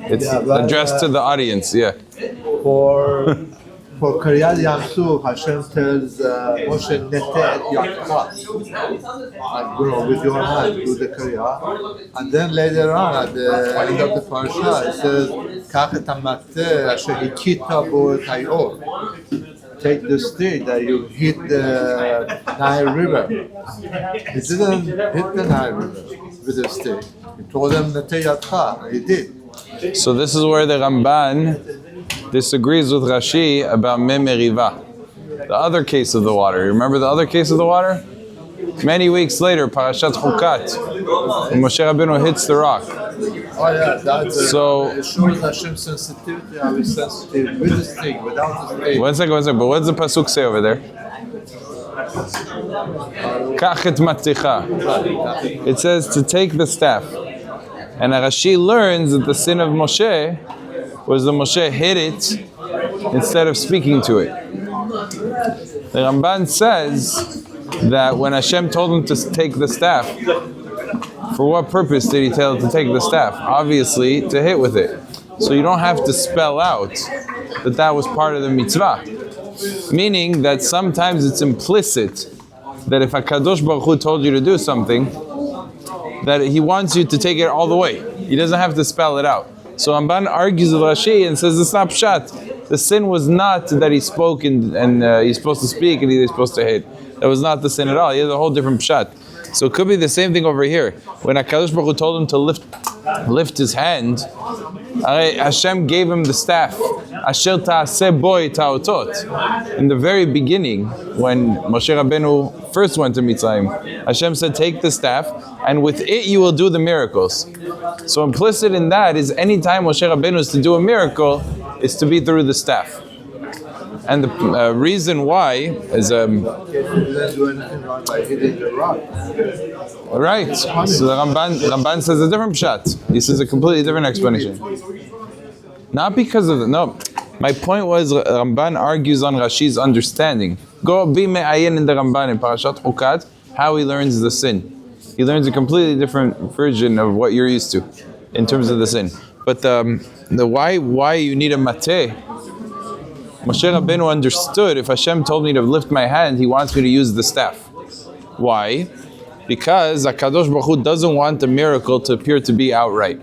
It's addressed to the audience, yeah. For Kiryat Yamsuf, Hashem tells Moshe, Nete et Yadcha, with your hand, do the Kiryat. And then later on, at the end of the parasha, it says, Kach et hamatteh asher hikita bo et hayor. Take the stick that you hit the Nile River. He didn't hit the Nile River with the stick. He told them Nete Yadcha, and he did. So this is where the Ramban disagrees with Rashi about Me Meriva, the other case of the water. Remember the other case of the water? Many weeks later, Parashat Chukat, when Moshe Rabbeinu hits the rock. Oh yeah, that's it shows Hashem's sensitivity, how he's sensitive with the stick, without the stick. One second, but what does the pasuk say over there? Kach et matzicha. It says to take the staff. And Rashi learns that the sin of Moshe was that Moshe hit it instead of speaking to it. The Ramban says that when Hashem told him to take the staff, for what purpose did he tell him to take the staff? Obviously, to hit with it. So you don't have to spell out that that was part of the mitzvah. Meaning that sometimes it's implicit that if HaKadosh Baruch Hu told you to do something, that he wants you to take it all the way. He doesn't have to spell it out. So Ramban argues with Rashi and says it's not pshat. The sin was not that he spoke and he's supposed to speak and he's supposed to hit. That was not the sin at all. He has a whole different pshat. So it could be the same thing over here. When HaKadosh Baruch Hu told him to lift his hand, Hashem gave him the staff. Asher ta'aseh boi ta'otot. In the very beginning, when Moshe Rabbeinu first went to Mitzrayim, Hashem said, take the staff, and with it you will do the miracles. So implicit in that is any time Moshe Rabbeinu is to do a miracle, is to be through the staff. And the reason why is didn't do anything wrong by hitting the rock. Right. So the Ramban says a different pshat. He says a completely different explanation. Not because of no. My point was Ramban argues on Rashi's understanding. Go be me'ayin in the Ramban in Parashat Chukat how he learns the sin. He learns a completely different version of what you're used to in terms of the sin. But the why you need a mateh. Moshe Rabbeinu understood if Hashem told me to lift my hand, He wants me to use the staff. Why? Because HaKadosh Baruch Hu doesn't want the miracle to appear to be outright.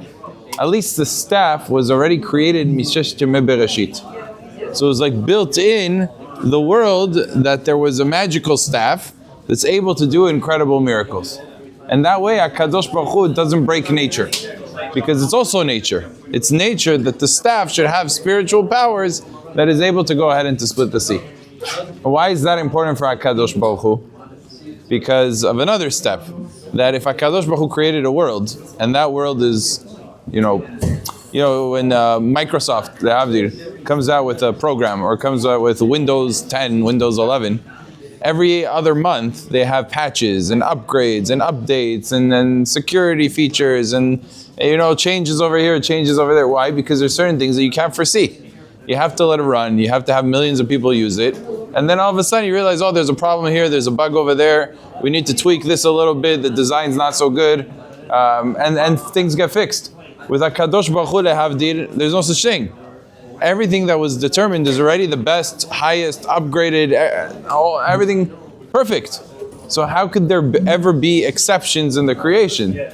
At least the staff was already created Mishesh Yemei Bereshit. So it was like built in the world that there was a magical staff that's able to do incredible miracles. And that way HaKadosh Baruch Hu doesn't break nature. Because it's also nature. It's nature that the staff should have spiritual powers that is able to go ahead and to split the sea. Why is that important for HaKadosh Baruch Hu? Because of another step, that if HaKadosh Baruch Hu created a world, and that world is, when Microsoft, the Avdir, comes out with a program, or comes out with Windows 10, Windows 11, every other month they have patches and upgrades and updates and security features and changes over here, changes over there. Why? Because there's certain things that you can't foresee. You have to let it run. You have to have millions of people use it. And then all of a sudden you realize, there's a problem here. There's a bug over there. We need to tweak this a little bit. The design's not so good. And things get fixed. With HaKadosh Baruch Hu lehavdil, there's no such thing. Everything that was determined is already the best, highest, upgraded, everything perfect. So how could there ever be exceptions in the creation?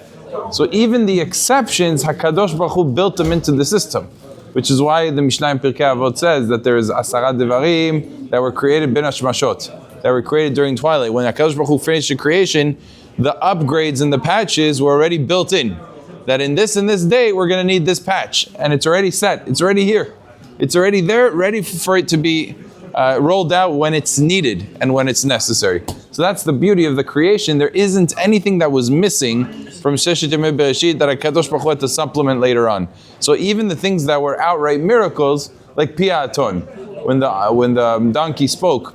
So even the exceptions, HaKadosh Baruch Hu built them into the system. Which is why the Mishnah in Pirkei Avot says that there is Asara Devarim that were created ben hashmashot, that were created during twilight. When HaKadosh Baruch Hu finished the creation, the upgrades and the patches were already built in. That in this and this day, we're going to need this patch. And it's already set. It's already here. It's already there, ready for it to be rolled out when it's needed and when it's necessary. So that's the beauty of the creation. There isn't anything that was missing from Sheshet Yemei Bereshit that HaKadosh Baruch Hu had to supplement later on. So even the things that were outright miracles, like Piaton, when the donkey spoke,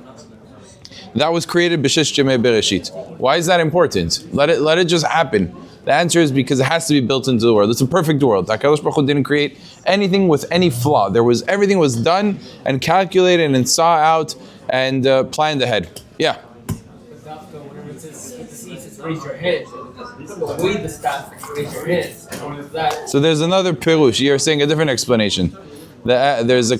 that was created b'Sheshet Yemei Bereshit. Why is that important? Let it just happen. The answer is because it has to be built into the world. It's a perfect world. HaKadosh Baruch Hu didn't create anything with any flaw. Everything was done and calculated and saw out and planned ahead. Yeah. Whenever it says raise your head, weigh the staff and raise your hands and use that. So there's another pirush. You're saying a different explanation. There's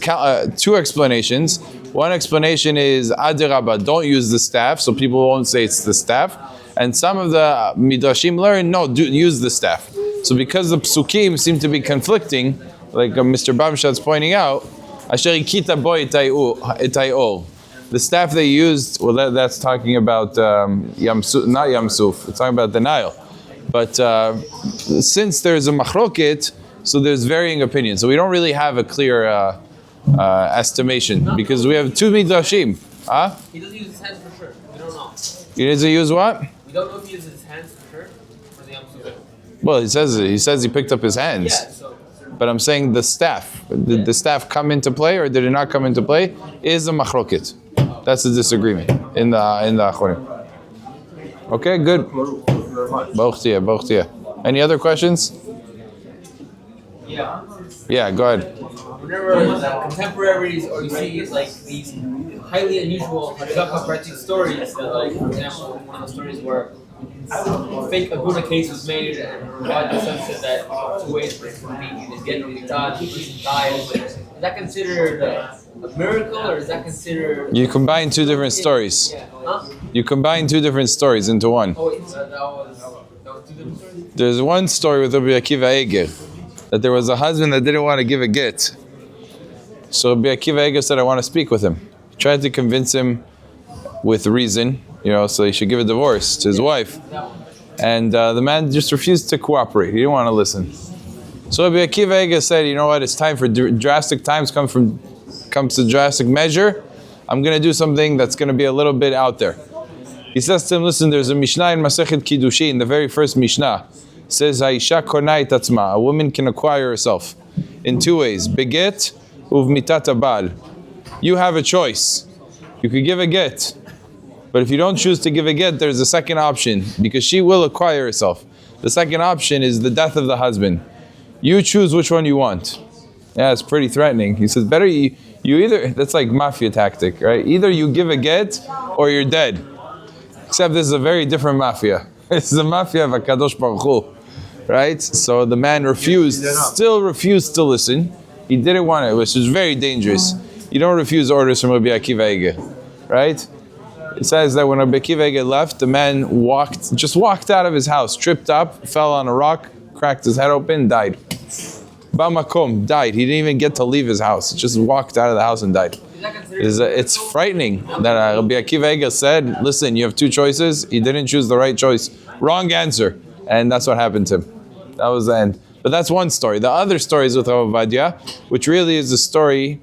two explanations. One explanation is Adirabba, don't use the staff, so people won't say it's the staff. And some of the midrashim learn, no, use the staff. So because the psukim seem to be conflicting, like Mr. Bamshad's pointing out, Asher ikita bo itay. The staff they used, well, that's talking about Yamsuf, not Yamsuf. It's talking about the Nile. But since there's a machloket, so there's varying opinions. So we don't really have a clear estimation because we have two midrashim. Huh? He doesn't use his hands for sure. We don't know. He doesn't use what? We don't know if he uses his hands for sure for the Yamsuf. Well, he says he picked up his hands. Yeah, so. But I'm saying the staff. Did the staff come into play or did it not come into play? Is a machloket. That's the disagreement in the Achorim. Okay, good. Baruch Tiyah. Any other questions? Yeah. Yeah, go ahead. Whenever contemporaries or you see like these highly unusual Hashgacha stories, like for example, one of the stories where a fake Aguna case was made and Rabbi said that two ways for it to be either get or be done, the person dies. Is that considered a miracle or is that considered... You combine two different stories. Yeah. Huh? You combine two different stories into one. Oh wait, that was two different stories? There's one story with Rabbi Akiva Eiger, that there was a husband that didn't want to give a get. So Rabbi Akiva Eiger said, I want to speak with him. He tried to convince him with reason, so he should give a divorce to his wife. And the man just refused to cooperate. He didn't want to listen. So Rabbi Akiva Eiger said, you know what, it's time for drastic times comes to drastic measure. I'm going to do something that's going to be a little bit out there. He says to him, listen, there's a Mishnah in Masechet Kiddushin, the very first Mishnah. It says, Haisha konai tatzma, a woman can acquire herself in two ways. Beget uvmitat abal. You have a choice. You could give a get. But if you don't choose to give a get, there's a second option, because she will acquire herself. The second option is the death of the husband. You choose which one you want. Yeah, it's pretty threatening. He says, better you either, that's like mafia tactic, right? Either you give a get or you're dead. Except this is a very different mafia. This is a mafia of HaKadosh Baruch Hu, right? So the man still refused to listen. He didn't want it, which is very dangerous. You don't refuse orders from Rabbi Akiva Eiger, right? It says that when Rabbi Akiva Eiger left, the man just walked out of his house, tripped up, fell on a rock, cracked his head open, died. Bamakom, died. He didn't even get to leave his house. He just walked out of the house and died. It's frightening that Rabbi Akiva Eiger said, listen, you have two choices. He didn't choose the right choice. Wrong answer. And that's what happened to him. That was the end. But that's one story. The other story is with Rav Ovadia, which really is a story.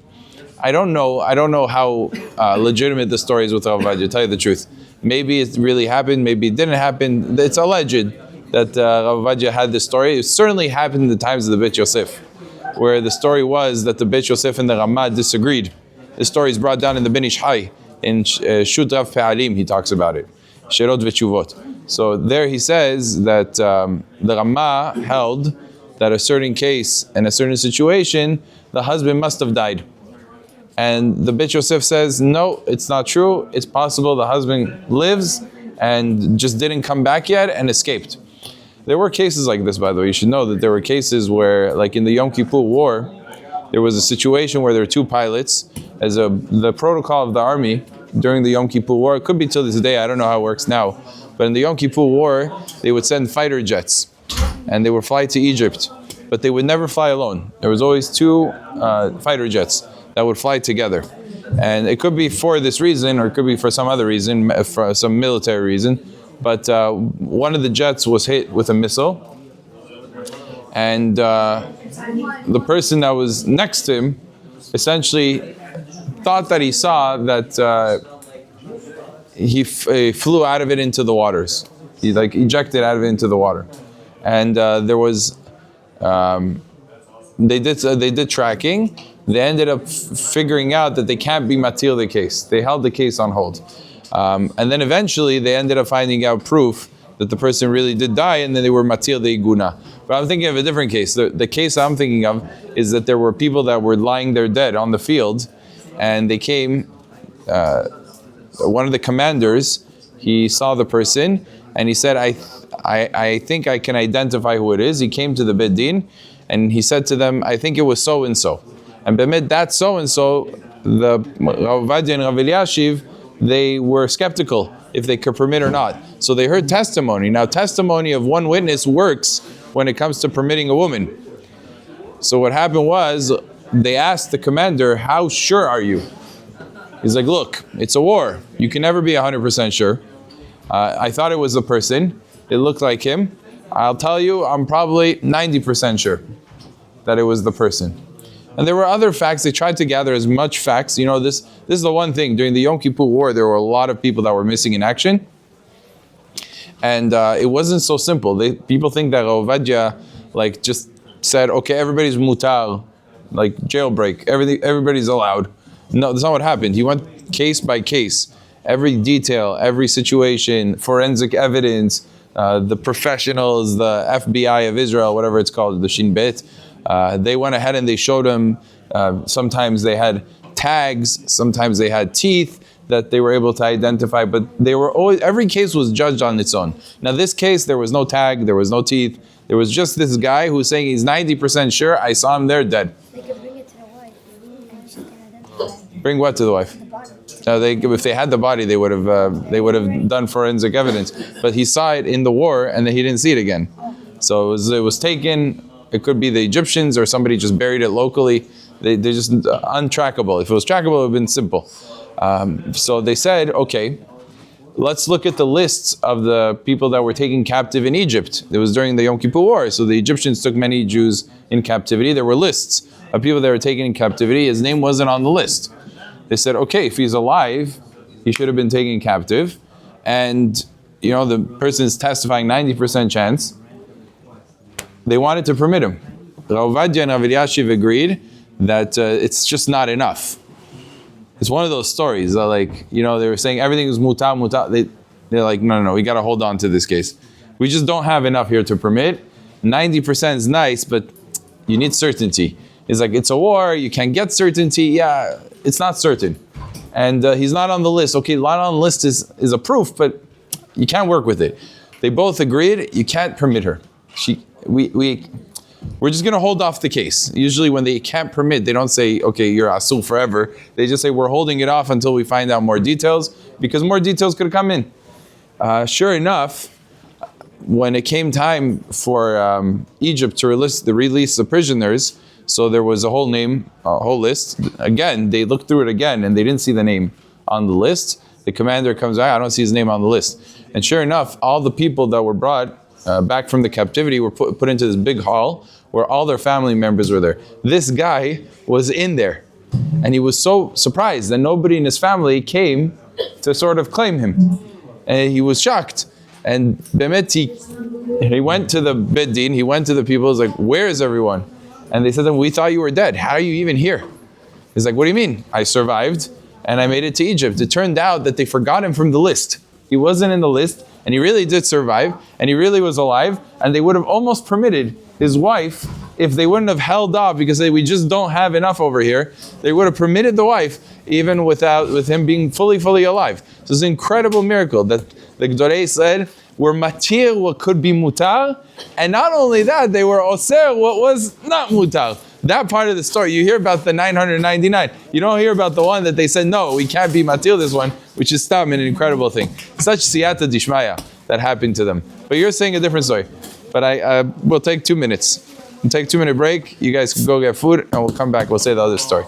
I don't know how legitimate the story is with Rav Ovadia, to tell you the truth. Maybe it really happened, maybe it didn't happen. It's alleged that Rav Ovadia had this story. It certainly happened in the times of the Beit Yosef, where the story was that the Beit Yosef and the Ramah disagreed. This story is brought down in the Ben Ish Hai, in Shut Rav Pe'alim, he talks about it. Sherot V'Tshuvot. So there he says that the Ramah held that a certain case and a certain situation, the husband must have died. And the Beit Yosef says, no, it's not true. It's possible the husband lives and just didn't come back yet and escaped. There were cases like this, by the way. You should know that there were cases where, like in the Yom Kippur War, there was a situation where there were two pilots. As the protocol of the army during the Yom Kippur War, it could be till this day, I don't know how it works now, but in the Yom Kippur War, they would send fighter jets and they would fly to Egypt, but they would never fly alone. There was always two fighter jets that would fly together. And it could be for this reason, or it could be for some other reason, for some military reason. But one of the jets was hit with a missile, and the person that was next to him essentially thought that he saw that he flew out of it into the waters. He ejected out of it into the water, and there was they did tracking. They ended up figuring out that they can't be matil the case. They held the case on hold. And then eventually they ended up finding out proof that the person really did die, and then they were matil the iguna. But I'm thinking of a different case. The case I'm thinking of is that there were people that were lying there dead on the field, and they came, one of the commanders, he saw the person, and he said, I think I can identify who it is. He came to the Beit Din, and he said to them, I think it was so and so. And Bemet, that so and so, the Rav Ovadia and Rav Eliashiv, they were skeptical if they could permit or not. So they heard testimony. Now, testimony of one witness works when it comes to permitting a woman. So what happened was, they asked the commander, how sure are you? He's like, look, it's a war. You can never be 100% sure. I thought it was the person. It looked like him. I'll tell you, I'm probably 90% sure that it was the person. And there were other facts. They tried to gather as much facts. You know, this is the one thing. During the Yom Kippur War, there were a lot of people that were missing in action. And it wasn't so simple. People think that Rav Ovadia just said, okay, everybody's mutar, like jailbreak, everybody's allowed. No, that's not what happened. He went case by case. Every detail, every situation, forensic evidence, the professionals, the FBI of Israel, whatever it's called, the Shin Bet, they went ahead and they showed him, sometimes they had tags, sometimes they had teeth that they were able to identify, but they were always, every case was judged on its own. Now this case, there was no tag, there was no teeth, there was just this guy who's saying he's 90% sure, I saw him there dead. They could bring it to the wife, and she can identify. Bring what to the wife? The body. If they had the body, they would have done forensic evidence. But he saw it in the war, and then he didn't see it again. So it was taken. It could be the Egyptians or somebody just buried it locally. They're just untrackable. If it was trackable, it would have been simple. So they said, okay, let's look at the lists of the people that were taken captive in Egypt. It was during the Yom Kippur War, so the Egyptians took many Jews in captivity. There were lists of people that were taken in captivity. His name wasn't on the list. They said, okay, if he's alive, he should have been taken captive. And, the person is testifying 90% chance. They wanted to permit him. Rav Ovadia and Rav Eliashiv agreed that it's just not enough. It's one of those stories that they were saying everything is muta. They're like, no, we got to hold on to this case. We just don't have enough here to permit. 90% is nice, but you need certainty. It's like, it's a war, you can't get certainty. Yeah, it's not certain. And he's not on the list. Okay, not on the list is a proof, but you can't work with it. They both agreed, you can't permit her. We're just going to hold off the case. Usually when they can't permit, they don't say, okay, you're asul forever. They just say, we're holding it off until we find out more details, because more details could come in. Sure enough, when it came time for Egypt to release the prisoners, so there was a whole list. Again, they looked through it again, and they didn't see the name on the list. The commander comes out, I don't see his name on the list. And sure enough, all the people that were brought back from the captivity were put into this big hall where all their family members were there. This guy was in there, and he was so surprised that nobody in his family came to sort of claim him. And he was shocked. And Bemet, he went to the Beit Din, he went to the people, he was like, where is everyone? And they said to him, we thought you were dead. How are you even here? He's like, what do you mean? I survived, and I made it to Egypt. It turned out that they forgot him from the list. He wasn't in the list, and he really did survive, and he really was alive, and they would have almost permitted his wife, if they wouldn't have held off because we just don't have enough over here, they would have permitted the wife even with him being fully alive. So it's an incredible miracle that the Gdorei said, were matir what could be mutar, and not only that, they were oser what was not mutar. That part of the story, you hear about the 999. You don't hear about the one that they said, no, we can't be matir this one, which is stam, an incredible thing. Such siyata dishmaya that happened to them. But you're saying a different story. But we'll take 2 minutes. We'll take a 2-minute break. You guys can go get food, and we'll come back. We'll say the other story.